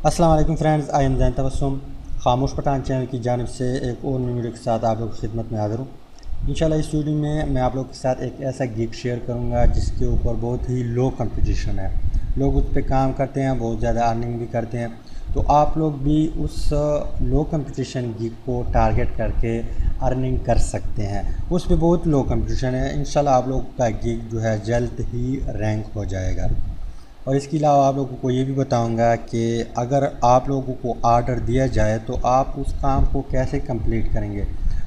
अस्सलाम वालेकुम friends, I am Jain Tabassum. खामोश पठान चैनल की जानिब से एक और न्यू वीडियो के साथ आप लोग की खिदमत में हाज़िर हूँ। इंशाल्लाह इस वीडियो में मैं आप लोग के साथ एक ऐसा गिग शेयर करूँगा जिसके ऊपर बहुत ही लो कंपटीशन है। लोग उस पर काम करते हैं, बहुत ज़्यादा अर्निंग भी करते हैं। तो आप लोग भी उस लो कंपटीशन गिग को टारगेट करके अर्निंग कर सकते हैं। उस पर बहुत लो कंपटीशन है। इंशाल्लाह आप लोग का गिग जो है जल्द ही रैंक हो जाएगा। और इसके अलावा आप लोगों को ये भी बताऊंगा कि अगर आप लोगों को ऑर्डर दिया जाए तो आप उस काम को कैसे कंप्लीट करेंगे।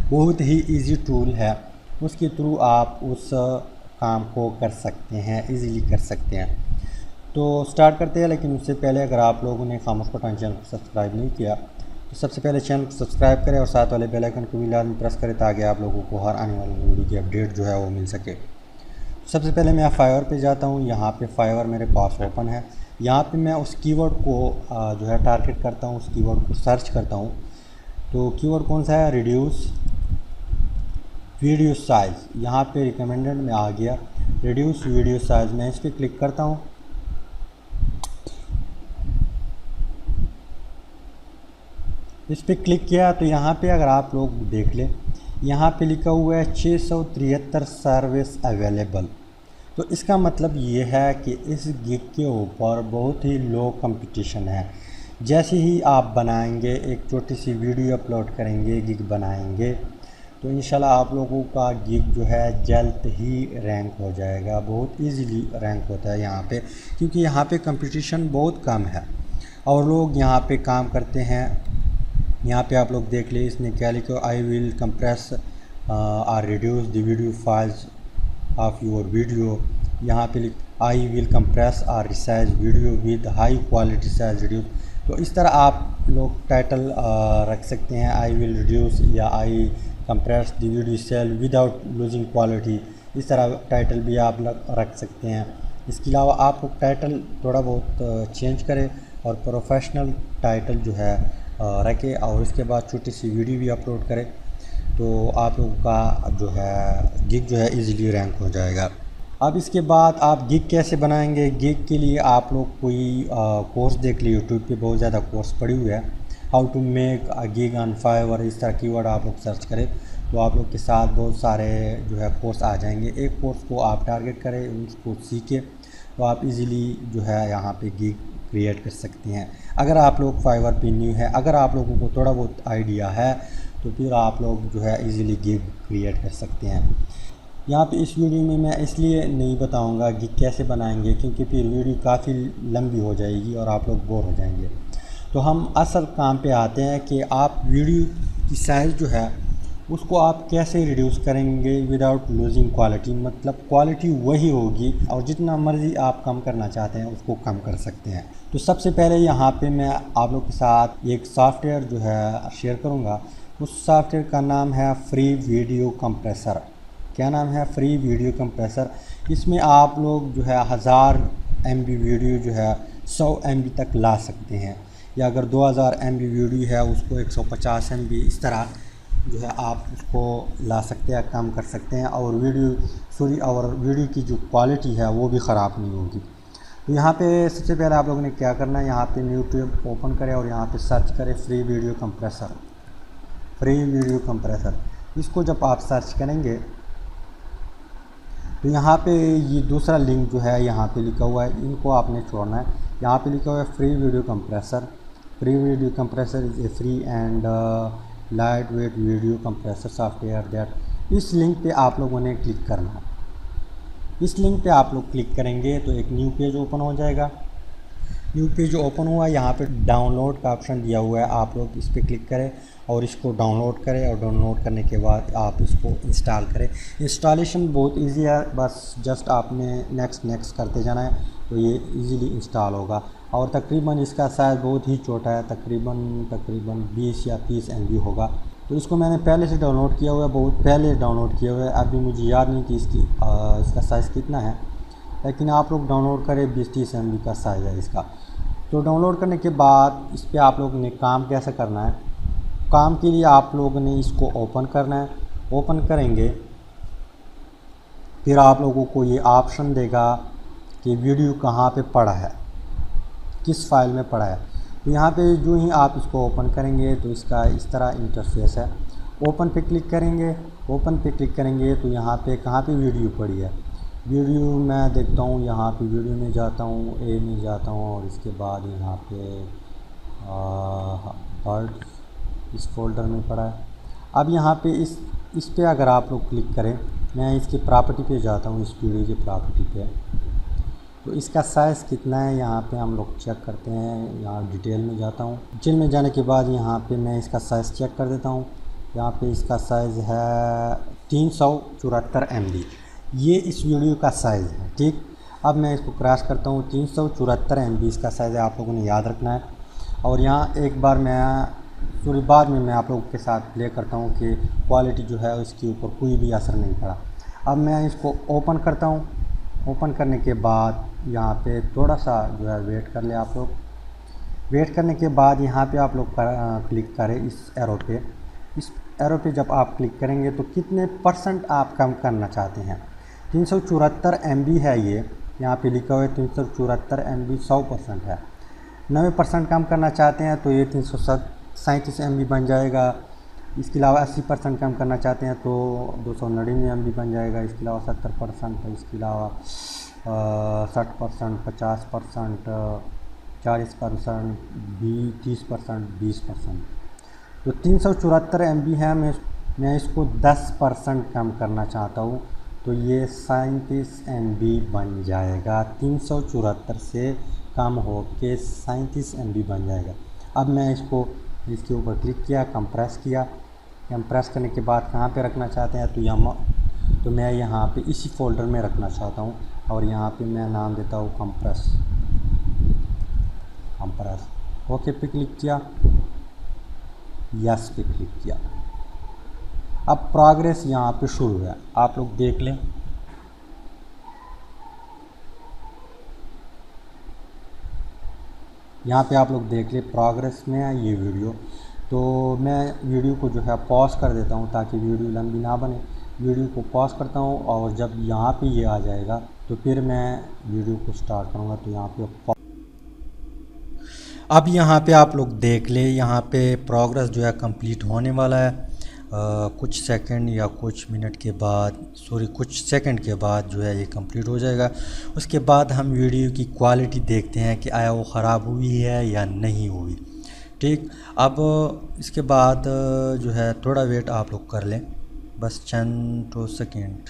बहुत ही इजी टूल है, उसके थ्रू आप उस काम को कर सकते हैं, इजीली कर सकते हैं। तो स्टार्ट करते हैं, लेकिन उससे पहले अगर आप लोगों ने खामोश पठान चैनल को सब्सक्राइब नहीं किया तो सबसे पहले चैनल को सब्सक्राइब करें और साथ वाले बेल आइकन को भी लाजमी प्रेस करें ताकि आप लोगों को हर आने वाली वीडियो की अपडेट जो है वो मिल सके। सबसे पहले मैं फाइवर पे जाता हूँ। यहाँ पे फाइवर मेरे पास ओपन है। यहाँ पे मैं उस कीवर्ड को जो है टारगेट करता हूँ, उस कीवर्ड को सर्च करता हूँ। तो कीवर्ड कौन सा है? Reduce video size. यहाँ पे रिकमेंडेड में आ गया रिड्यूस वीडियो साइज़। मैं इस पर क्लिक करता हूँ। इस पर क्लिक किया तो यहाँ पे अगर आप लोग देख लें, यहाँ पे लिखा हुआ है 673 सर्विस अवेलेबल। तो इसका मतलब ये है कि इस गिग के ऊपर बहुत ही लो कंपटीशन है। जैसे ही आप बनाएंगे, एक छोटी सी वीडियो अपलोड करेंगे, गिग बनाएंगे, तो इंशाल्लाह आप लोगों का गिग जो है जल्द ही रैंक हो जाएगा। बहुत इजीली रैंक होता है यहाँ पे, क्योंकि यहाँ पे कंपटीशन बहुत कम है और लोग यहाँ पे काम करते हैं। यहाँ पे आप लोग देख लिए, इसने क्या लिखा, I will compress or reduce the video files of your video. यहाँ पे लिख I will compress or resize video with high quality size reduce. तो इस तरह आप लोग टाइटल रख सकते हैं, आई विल रिड्यूस या I compress the video sale without losing quality. इस तरह टाइटल भी आप रख सकते हैं। इसके अलावा आप लोग टाइटल थोड़ा बहुत चेंज करें और प्रोफेशनल टाइटल जो है रखें और इसके बाद छोटी सी वीडियो भी अपलोड करें, तो आप लोगों का जो है गिग जो है इजीली रैंक हो जाएगा। अब इसके बाद आप गिग कैसे बनाएंगे? गिग के लिए आप लोग कोई कोर्स देख लीजिए। यूट्यूब पे बहुत ज़्यादा कोर्स पड़ी हुए है, how to make a gig on Fiverr. इस तरह कीवर्ड आप लोग सर्च करें तो आप लोग के साथ बहुत सारे जो है कोर्स आ जाएंगे। एक कोर्स को आप टारगेट करें, उसको सीखें, तो आप इजीली जो है यहाँ पे गिग क्रिएट कर सकते हैं। अगर आप लोग फाइवर पे न्यू है, अगर आप लोगों को थोड़ा बहुत आइडिया है, तो फिर आप लोग जो है इजीली गिग क्रिएट कर सकते हैं। यहाँ पे इस वीडियो में मैं इसलिए नहीं बताऊँगा गिग कैसे बनाएंगे, क्योंकि फिर वीडियो काफ़ी लंबी हो जाएगी और आप लोग बोर हो जाएंगे। तो हम असल काम पे आते हैं कि आप वीडियो की साइज़ जो है उसको आप कैसे रिड्यूस करेंगे विदाउट लूजिंग क्वालिटी। मतलब क्वालिटी वही होगी और जितना मर्ज़ी आप कम करना चाहते हैं उसको कम कर सकते हैं। तो सबसे पहले यहाँ पे मैं आप लोग के साथ एक सॉफ्टवेयर जो है शेयर करूँगा। उस सॉफ्टवेयर का नाम है फ्री वीडियो कंप्रेसर। क्या नाम है? Free video compressor. इसमें आप लोग जो है 1000 MB वीडियो जो है 100 MB तक ला सकते हैं, या अगर 2000 MB वीडियो है उसको 150 MB इस तरह जो है आप उसको ला सकते हैं, कम कर सकते हैं। और वीडियो की जो क्वालिटी है वो भी ख़राब नहीं होगी। तो यहाँ पे सबसे पहले आप लोगों ने क्या करना है, यहाँ पे यूट्यूब ओपन करें और यहाँ पे सर्च करें free video compressor. Free video compressor, इसको जब आप सर्च करेंगे तो यहाँ पे ये दूसरा लिंक जो है यहाँ पे लिखा हुआ है, इनको आपने छोड़ना है। यहाँ पे लिखा हुआ है free video compressor. Free video compressor is a free and light weight video compressor software that. इस लिंक पे आप लोगों ने क्लिक करना है। इस लिंक पे आप लोग क्लिक करेंगे तो एक न्यू पेज ओपन हो जाएगा। न्यू पेज ओपन हुआ, यहाँ पे डाउनलोड का ऑप्शन दिया हुआ है, आप लोग इस पर क्लिक करें और इसको डाउनलोड करें। और डाउनलोड करने के बाद आप इसको इंस्टॉल करें। इंस्टॉलेशन बहुत इजी है, बस जस्ट आपने नेक्स्ट करते जाना है तो ये इजीली इंस्टॉल होगा। और तकरीबन इसका साइज़ बहुत ही छोटा है, तकरीबन 20 या 30 MB होगा। तो इसको मैंने पहले से डाउनलोड किया हुआ है, बहुत पहले डाउनलोड किया हुआ है। अभी मुझे याद नहीं कि इसका साइज़ कितना है, लेकिन आप लोग डाउनलोड करें, 20-30 MB का साइज़ है इसका। तो डाउनलोड करने के बाद इस पर आप लोगों ने काम कैसे करना है? काम के लिए आप लोगों ने इसको ओपन करना है। ओपन करेंगे फिर आप लोगों को ये ऑप्शन देगा कि वीडियो कहाँ पे पड़ा है, किस फाइल में पड़ा है। तो यहाँ पे जो ही आप इसको ओपन करेंगे तो इसका इस तरह इंटरफेस है। ओपन पे क्लिक करेंगे, ओपन पे क्लिक करेंगे तो यहाँ पे कहाँ पे वीडियो पड़ी है, वीडियो मैं देखता हूँ, यहाँ पे वीडियो में जाता हूँ, ए में जाता हूँ और इसके बाद यहाँ पे बर्ड इस फोल्डर में पड़ा है। अब यहाँ पे इस पे अगर आप लोग क्लिक करें, मैं इसकी प्रॉपर्टी पे जाता हूँ, इस वीडियो की प्रॉपर्टी पे, तो इसका साइज़ कितना है यहाँ पे हम लोग चेक करते हैं। यहाँ डिटेल में जाता हूँ, डिटेल में जाने के बाद यहाँ पे मैं इसका साइज़ चेक कर देता हूँ। यहाँ पे इसका साइज़ है 374 MB, ये इस वीडियो का साइज़ है। ठीक, अब मैं इसको क्रॉस करता हूँ। 374 MB इसका साइज़ है, आप लोगों ने याद रखना है। और यहाँ एक बार बाद में मैं आप लोगों के साथ प्ले करता हूँ कि क्वालिटी जो है उसके ऊपर कोई भी असर नहीं पड़ा। अब मैं इसको ओपन करता हूँ। ओपन करने के बाद यहाँ पे थोड़ा सा जो है वेट कर ले आप लोग। वेट करने के बाद यहाँ पे आप लोग क्लिक करें इस एरो पे। इस एरो पे जब आप क्लिक करेंगे तो कितने % आप कम करना चाहते हैं। 374 MB है ये, यहाँ पे लिखा हुआ है 374 MB 100% है। 90% कम करना चाहते हैं तो ये 337 MB बन जाएगा। इसके अलावा 80% कम करना चाहते हैं तो 299 MB बन जाएगा। इसके अलावा 70%, इसके अलावा 60%, 50%, 40%, 30%, 20%। तो 374 MB है, मैं इसको 10% कम करना चाहता हूँ तो ये 37 MB बन जाएगा। 374 से कम हो के 37 MB बन जाएगा। अब मैं इसके ऊपर क्लिक किया, कंप्रेस किया। कंप्रेस करने के बाद कहाँ पे रखना चाहते हैं तो मैं यहाँ पे इसी फोल्डर में रखना चाहता हूँ और यहाँ पे मैं नाम देता हूँ कंप्रेस। ओके पे क्लिक किया, यस पे क्लिक किया। अब प्रोग्रेस यहाँ पे शुरू है, आप लोग देख लें। यहाँ पे आप लोग देख ले प्रोग्रेस में है ये वीडियो। तो मैं वीडियो को जो है पॉज कर देता हूँ ताकि वीडियो लंबी ना बने। वीडियो को पॉज करता हूँ और जब यहाँ पे ये आ जाएगा तो फिर मैं वीडियो को स्टार्ट करूँगा। तो यहाँ पे अब यहाँ पे आप लोग देख ले, यहाँ पे प्रोग्रेस जो है कंप्लीट होने वाला है। कुछ सेकंड या कुछ मिनट के बाद, कुछ सेकंड के बाद जो है ये कंप्लीट हो जाएगा। उसके बाद हम वीडियो की क्वालिटी देखते हैं कि आया वो ख़राब हुई है या नहीं हुई। ठीक, अब इसके बाद जो है थोड़ा वेट आप लोग कर लें, बस चंद 2 सेकंड।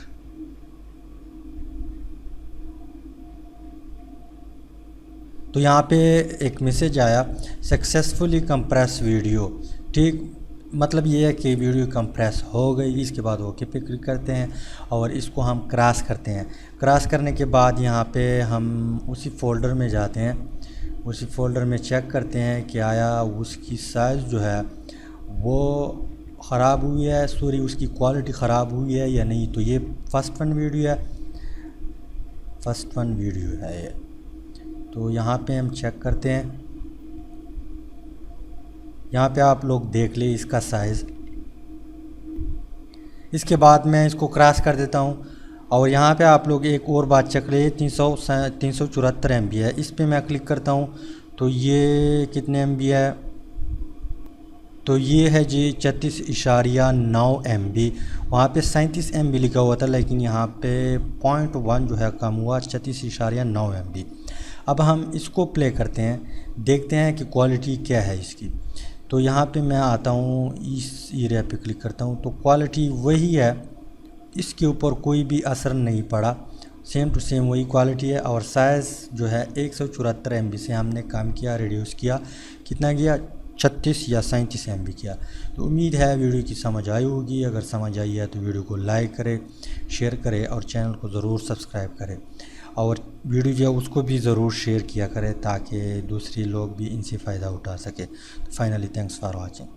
तो यहाँ पे एक मैसेज आया, सक्सेसफुली कंप्रेस वीडियो। ठीक, मतलब ये है कि वीडियो कंप्रेस हो गई। इसके बाद ओके पे क्लिक करते हैं और इसको हम क्रॉस करते हैं। क्रॉस करने के बाद यहाँ पे हम उसी फोल्डर में जाते हैं, उसी फोल्डर में चेक करते हैं कि आया उसकी साइज़ जो है वो ख़राब हुई है, उसकी क्वालिटी ख़राब हुई है या नहीं। तो ये फर्स्ट वन वीडियो है ये। तो यहाँ पे हम चेक करते हैं। यहाँ पे आप लोग देख ले इसका साइज़। इसके बाद मैं इसको क्रॉस कर देता हूँ और यहाँ पे आप लोग एक और बात चेक ले, 374 MB है। इस पे मैं क्लिक करता हूँ तो ये कितने MB है, तो ये है जी 36.9 MB। वहाँ पे 37 MB लिखा हुआ था लेकिन यहाँ पे 0.1 जो है कम हुआ, 36.9 MB। अब हम इसको प्ले करते हैं, देखते हैं कि क्वालिटी क्या है इसकी। तो यहाँ पे मैं आता हूँ, इस एरिया पे क्लिक करता हूँ तो क्वालिटी वही है, इसके ऊपर कोई भी असर नहीं पड़ा, सेम टू सेम वही क्वालिटी है। और साइज़ जो है 174 MB से हमने काम किया, रिड्यूस किया, कितना किया, 36 या 37 MB किया। तो उम्मीद है वीडियो की समझ आई होगी। अगर समझ आई है तो वीडियो को लाइक करें, शेयर करें और चैनल को ज़रूर सब्सक्राइब करें और वीडियो जो है उसको भी ज़रूर शेयर किया करें ताकि दूसरे लोग भी इनसे फ़ायदा उठा सके। Finally thanks for watching.